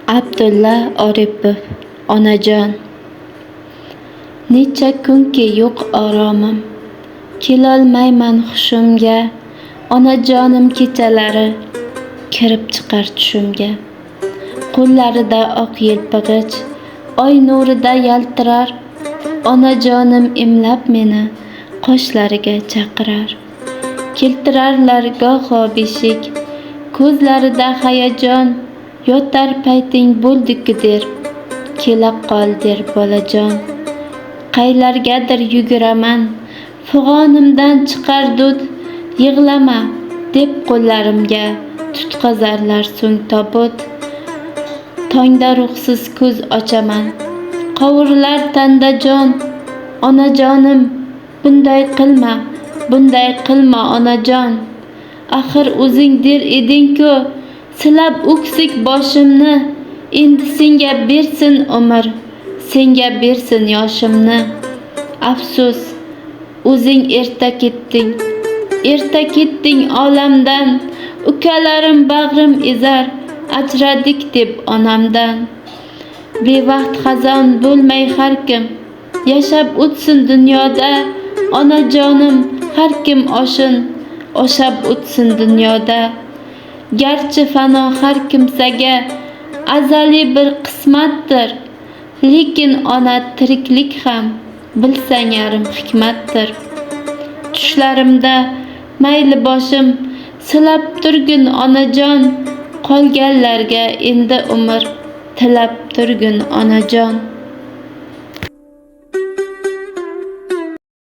Abdulla Oripov. Onajon. Necha kunki yo'q oromim, kelolmayman hushimga. Onajonim kechalari kirib chiqar tushimga. Qo'llarida oq yelpig'ich, oy nurida yaltirar. Onajonim imlab meni qoshlariga chaqirar. Keltirarlar goho beshik, ko'zlarida hayajon. Yotar payting bo'ldi-ku der, kela qol der bolajon. Qaylargadir yuguraman, fig'onimdan chiqar dud. Yig'lama deb qo'llarimga tutqazarlar so'ng tobut. Tongda ruhsiz ko'z ochaman, qovurilar tanda jon. Onajonim, bunday qilma onajon. Axir o'zing der eding-ku, silab o'ksik boshimni. Endi senga bersin umr, senga bersin yoshimni. Afsus, o'zing erta ketding olamdan. Ukalarim bag'rim ezar, ajradik deb onamdan. Bevaqt xazon bo'lmay har kim yashab o'tsin dunyoda. Onajonim, har kim oshab o'tsin dunyoda. Garchi fano har kimsaga azaliy bir qismatdir, lekin ona tiriklik ham bilsang yarim hikmatdir. Tushlarimda mayli boshim silab turgin onajon. Qolganlarga endi umr tilab turgin onajon.